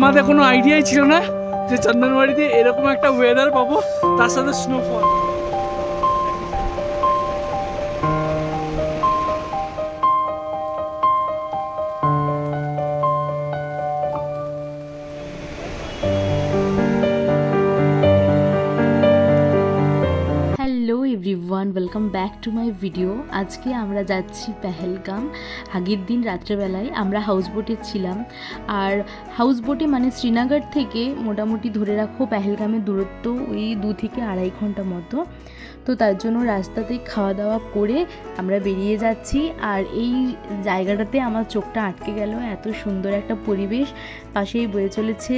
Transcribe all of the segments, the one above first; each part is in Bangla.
আমাদের কোনো আইডিয়াই ছিল না যে চন্দনবাড়িতে এরকম একটা ওয়েদার পাবো, তার সাথে snowfall. Hello everyone, welcome back to my video. আজকে আমরা যাচ্ছি পেহেলগাম। আগের দিন রাত্রেবেলায় আমরা হাউসবোটে ছিলাম, আর হাউসবোটে মানে শ্রীনগর থেকে মোটামুটি ধরে রাখো পেহেলগামের দূরত্ব ওই 2 থেকে 2.5 ঘন্টা মতো। তো তার জন্য রাস্তাতে খাওয়া দাওয়া করে আমরা বেরিয়ে যাচ্ছি। আর এই জায়গাটাতে আমার চোখটা আটকে গেল, এত সুন্দর একটা পরিবেশ। পাশেই বয়ে চলেছে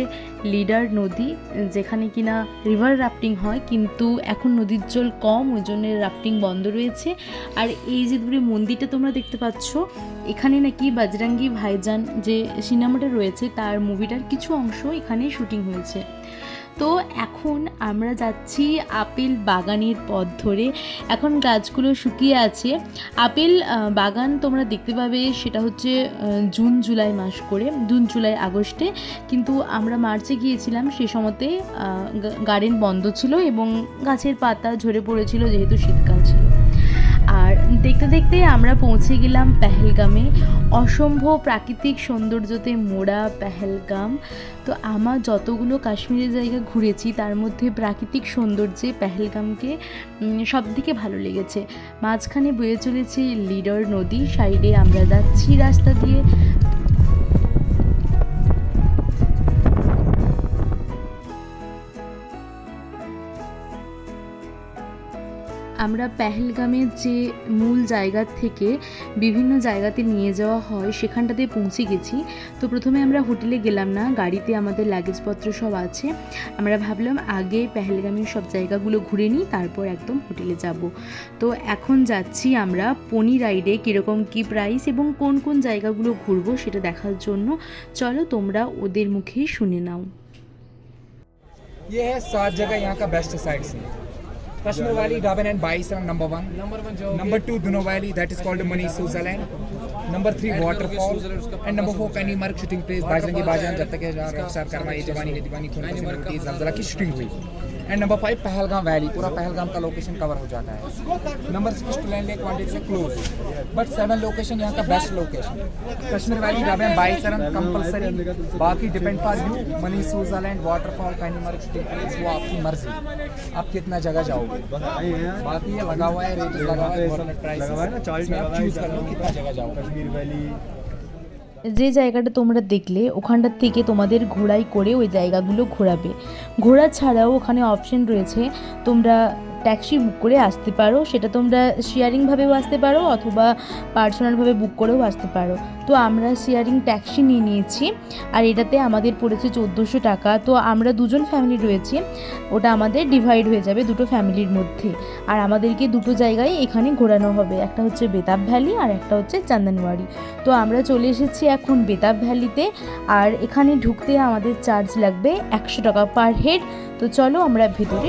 লিডার নদী, যেখানে কিনা রিভার রাফটিং হয়, কিন্তু এখন নদীর জল কম, ওই জন্য রাফটিং বন্ধ রয়েছে। আর এই যে দূরে মন্দিরটা তোমরা দেখতে পাচ্ছ, এখানে নাকি বজরঙ্গি ভাইজান যে সিনেমাটা রয়েছে তার মুভিটার কিছু অংশ এখানেই শুটিং হয়েছে। তো এখন আমরা যাচ্ছি আপেল বাগানের পথ ধরে। এখন গাছগুলো শুকিয়ে আছে। আপেল বাগান তোমরা দেখতে পাবে, সেটা হচ্ছে জুন জুলাই মাস করে, জুন জুলাই আগস্টে। কিন্তু আমরা মার্চে গিয়েছিলাম, সে সময়তে গার্ডেন বন্ধ ছিল এবং গাছের পাতা ঝরে পড়েছিল, যেহেতু শীতকাল ছিল। আর দেখতে দেখতে আমরা পৌঁছে গেলাম পেহেলগামে। অসম্ভব প্রাকৃতিক সৌন্দর্যতে মোড়া পেহেলগাম। তো আমার যতগুলো কাশ্মীরের জায়গা ঘুরেছি তার মধ্যে প্রাকৃতিক সৌন্দর্যে পেহেলগামকে সবথেকে ভালো লেগেছে। মাঝখানে বয়ে চলেছে লিডার নদী, সাইডে আমরা যাচ্ছি রাস্তা দিয়ে। আমরা পেহেলগামের যে মূল জায়গা থেকে বিভিন্ন জায়গাতে নিয়ে যাওয়া হয় সেখানটাতে পৌঁছে গেছি। তো প্রথমে আমরা হোটেলে গেলাম না, গাড়িতে আমাদের লাগেজপত্র সব আছে। আমরা ভাবলাম আগে পেহেলগামের সব জায়গাগুলো ঘুরে নিই, তারপর একদম হোটেলে যাব। তো এখন যাচ্ছি আমরা পনি রাইডে, কীরকম কী প্রাইস এবং কোন কোন জায়গাগুলো ঘুরবো সেটা দেখার জন্য। চলো তোমরা ওদের মুখেই শুনে নাও। ये है 7 जगह यहाँ का best sightseeing. Kashmir valley डाबन एंड बाई सरंग नंबर 1, नंबर 2 दुनो valley that is called mini Switzerland, number 3 waterfall and number 4 कनीमर्ग शूटिंग प्लेस बाजरंगी बाजान जब तक रफ्तार करना ये जवानी है दीवानी खून पसीना रोटी ज़लज़ला की शूटिंग हुई। एंड नंबर 5 पहलगाम वैली, पूरा पहलगाम का लोकेशन कवर हो जाता है। नंबर 6 टुलैन लेक वांटेड से क्लोज, बट 7 लोकेशन यहाँ का बेस्ट लोकेशन। कश्मीर वैली डाबन बाई सरंग कंपलसरी, बाकी depend for you. Mini Switzerland waterfall कनीमर्ग शूटिंग प्लेस वो आपकी मर्जी, आप कितना जगह जाओगे। बाकी ये लगा हुआ है, रेट लगा हुआ है, गवर्नमेंट प्राइस लगा है ना, चॉइस में आप चूज कर लो कितना जगह जाओगे। कश्मीर वैली যে জায়গাটা তোমরা দেখলে ওখানটার থেকে তোমাদের ঘোড়াই করে ওই জায়গাগুলো ঘোরাবে। ঘোড়া ছাড়াও ওখানে অপশন রয়েছে, তোমরা ট্যাক্সি বুক করে আসতে পারো, সেটা তোমরা শেয়ারিংভাবেও আসতে পারো অথবা পার্সোনালভাবে বুক করেও আসতে পারো। তো আমরা শেয়ারিং ট্যাক্সি নিয়ে নিয়েছি, আর এটাতে আমাদের পড়েছে 1400 টাকা। তো আমরা দুজন ফ্যামিলি রয়েছি, ওটা আমাদের ডিভাইড হয়ে যাবে দুটো ফ্যামিলির মধ্যে। আর আমাদেরকে দুটো জায়গায় এখানে ঘোরানো হবে, একটা হচ্ছে বেতাব ভ্যালি আর একটা হচ্ছে চন্দনবাড়ি। তো আমরা চলে এসেছি এখন বেতাব ভ্যালিতে, আর এখানে ঢুকতে আমাদের চার্জ লাগবে 100 টাকা পার হেড। তো চলো আমরা ভেতরে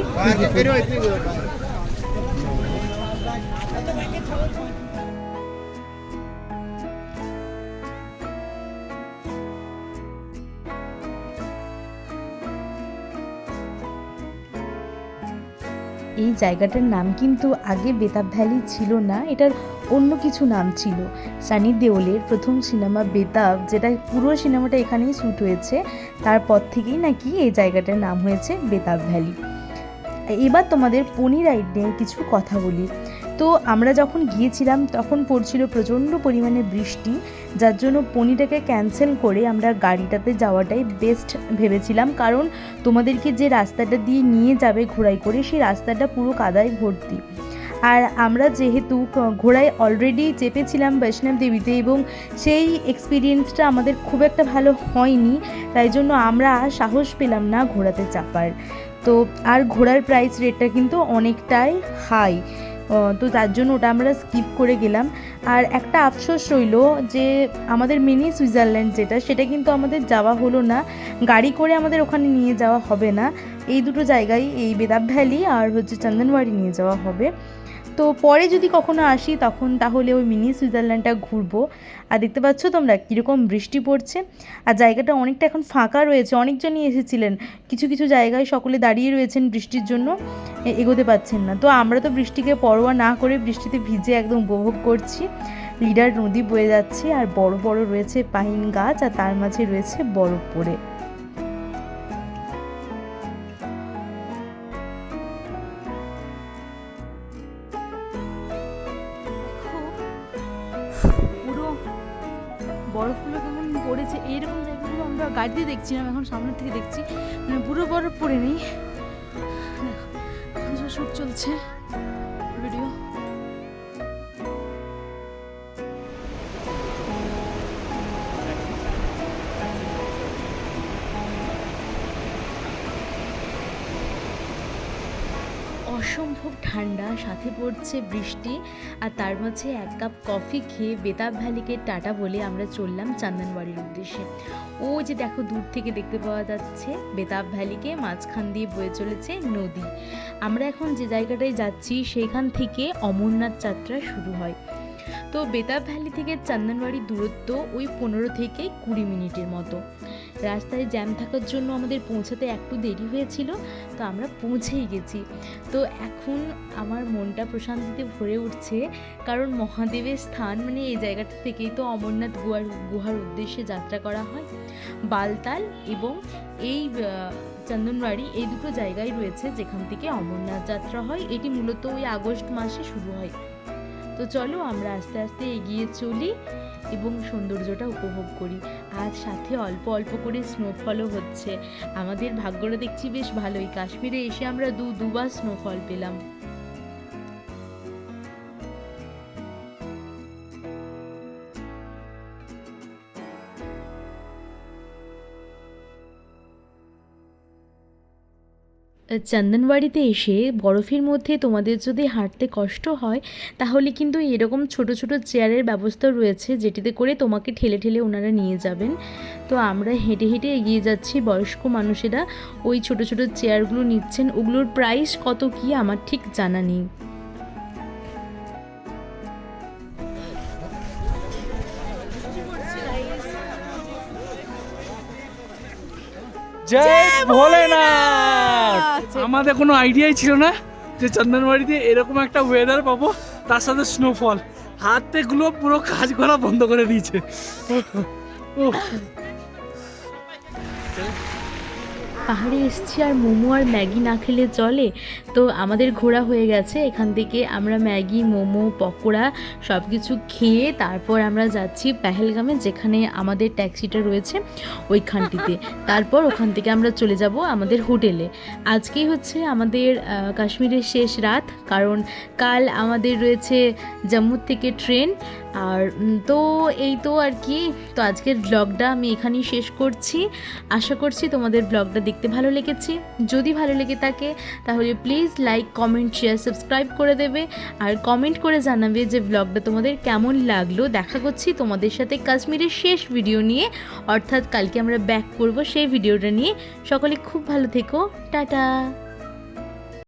এই জায়গাটার নাম কিন্তু আগে বেতাব ভ্যালি ছিল না, এটার অন্য কিছু নাম ছিল। সানি দেওলের প্রথম সিনেমা বেতাব, যেটা পুরো সিনেমাটা এখানেই শ্যুট হয়েছে, তারপর থেকেই নাকি এই জায়গাটার নাম হয়েছে বেতাব ভ্যালি। এবার তোমাদের পনি রাইড নিয়ে কিছু কথা বলি। তো আমরা যখন গিয়েছিলাম তখন পড়ছিল প্রচণ্ড পরিমাণে বৃষ্টি, যার জন্য পনিটাকে ক্যান্সেল করে আমরা গাড়িটাতে যাওয়াটাই বেস্ট ভেবেছিলাম, কারণ তোমাদেরকে যে রাস্তাটা দিয়ে নিয়ে যাবে ঘোড়ায় করে, সেই রাস্তাটা পুরো কাদায় ভর্তি। আর আমরা যেহেতু ঘোড়ায় অলরেডি চেপেছিলাম বৈষ্ণব দেবীতে এবং সেই এক্সপিরিয়েন্সটা আমাদের খুব একটা ভালো হয়নি, তাই জন্য আমরা সাহস পেলাম না ঘোড়াতে চাপার। তো আর ঘোড়ার প্রাইস রেটটা কিন্তু অনেকটাই হাই, তো তার জন্য ওটা আমরা স্কিপ করে গেলাম। আর একটা আফসোস রইল যে আমাদের মিনি সুইজারল্যান্ড যেটা, সেটা কিন্তু আমাদের যাওয়া হলো না, গাড়ি করে আমাদের ওখানে নিয়ে যাওয়া হবে না। এই দুটো জায়গায়, এই বেতাব ভ্যালি আর হচ্ছে চন্দনবাড়ি নিয়ে যাওয়া হবে। তো তো পরে যদি কখনো আসি তখন তাহলে ওই মিনি সুইজারল্যান্ডটা ঘুরবো। আর দেখতে পাচ্ছ তোমরা কীরকম বৃষ্টি পড়ছে, আর জায়গাটা অনেকটা এখন ফাঁকা রয়েছে। অনেকজনই এসেছিলেন, কিছু কিছু জায়গায় সকলে দাঁড়িয়ে রয়েছেন বৃষ্টির জন্য, এগোতে পারছেন না। তো আমরা তো বৃষ্টিকে পরোয়া না করে বৃষ্টিতে ভিজে একদম উপভোগ করছি। লিডার নদী বয়ে যাচ্ছে আর বড় বড় রয়েছে পাইন গাছ, আর তার মাঝে রয়েছে বরফ পড়ে। পুরো বরফগুলো কেমন পড়েছে, এইরকম জায়গাগুলো আমরা গাড়িতে দেখছিলাম, এখন সামনের থেকে দেখছি মানে পুরো বরফ পড়ে নেই। শুট চলছে ভিডিও। অসম্ভব ঠান্ডা, সাথে পড়ছে বৃষ্টি, আর তার মাঝে এক কাপ কফি খেয়ে বেতাব ভ্যালিকে টাটা বলে আমরা চললাম চান্দনবাড়ির উদ্দেশ্যে। ও যে দেখো দূর থেকে দেখতে পাওয়া যাচ্ছে বেতাব ভ্যালিকে, মাঝখান দিয়ে বয়ে চলেছে নদী। আমরা এখন যে জায়গাটায় যাচ্ছি সেইখান থেকে অমরনাথ যাত্রা শুরু হয়। তো বেতাব ভ্যালি থেকে চান্দনবাড়ির দূরত্ব ওই 15 থেকে 20 মিনিটের মতো। রাস্তায় জ্যাম থাকার জন্য আমাদের পৌঁছাতে একটু দেরি হয়েছিল, তো আমরা পৌঁছেই গেছি। তো এখন আমার মনটা প্রশান্তিতে ভরে উঠছে, কারণ মহাদেবের স্থান মানে এই জায়গাটা থেকেই তো অমরনাথ গুহার উদ্দেশ্যে যাত্রা করা হয়। বালতাল এবং এই চন্দনবাড়ি এই দুটো জায়গায় রয়েছে যেখান থেকে অমরনাথ যাত্রা হয়। এটি মূলত ওই আগস্ট মাসে শুরু হয়। তো চলো আমরা আস্তে আস্তে এগিয়ে চলি এবং সৌন্দর্যটা উপভোগ করি। আর সাথে অল্প অল্প করে স্নোফলও হচ্ছে। আমাদের ভাগ্যটা দেখছি বেশ ভালোই, কাশ্মীরে এসে আমরা দুবার স্নোফল পেলাম। চন্দনবাড়িতে এসে বরফের মধ্যে তোমাদের যদি হাঁটতে কষ্ট হয় তাহলে কিন্তু এরকম ছোট ছোট চেয়ারের ব্যবস্থা রয়েছে, যেটিতে করে তোমাকে ঠেলে ঠেলে ওনারা নিয়ে যাবেন। তো আমরা হেঁটে হেঁটে এগিয়ে যাচ্ছি, বয়স্ক মানুষেরা ওই ছোট ছোট চেয়ারগুলো নিচ্ছেন। ওগুলোর প্রাইস কত কি আমার ঠিক জানা নেই। জয় ভোলেনাথ। আমাদের কোনো আইডিয়াই ছিল না যে চন্দনবাড়িতে এরকম একটা ওয়েদার পাবো, তার সাথে স্নোফল। হাতগুলো পুরো কাজ করা বন্ধ করে দিয়েছে। পাহাড়ে এসছি আর মোমো আর ম্যাগি না খেলে চলে। তো আমাদের ঘোরা হয়ে গেছে, এখান থেকে আমরা ম্যাগি, মোমো, পকোড়া সব কিছু খেয়ে তারপর আমরা যাচ্ছি পেহেলগামে, যেখানে আমাদের ট্যাক্সিটা রয়েছে ওইখানটিতে। তারপর ওখান থেকে আমরা চলে যাব আমাদের হোটেলে। আজকেই হচ্ছে আমাদের কাশ্মীরের শেষ রাত, কারণ কাল আমাদের রয়েছে জম্মু থেকে ট্রেন। আর তো এই তো আর কি। তো আজকের ব্লগটা আমি এখানেই শেষ করছি। আশা করছি তোমাদের ব্লগটা দেখতে ভালো লেগেছে। যদি ভালো লেগে থাকে তাহলে please like, comment, share, subscribe করে দেবে। আর কমেন্ট করে জানাবে যে ব্লগটা তোমাদের কেমন লাগলো। দেখা করছি তোমাদের সাথে কাশ্মীরের শেষ ভিডিও নিয়ে, অর্থাৎ কালকে আমরা ব্যাক করব সেই ভিডিওটা নিয়ে। সকলে খুব ভালো থেকো, টাটা।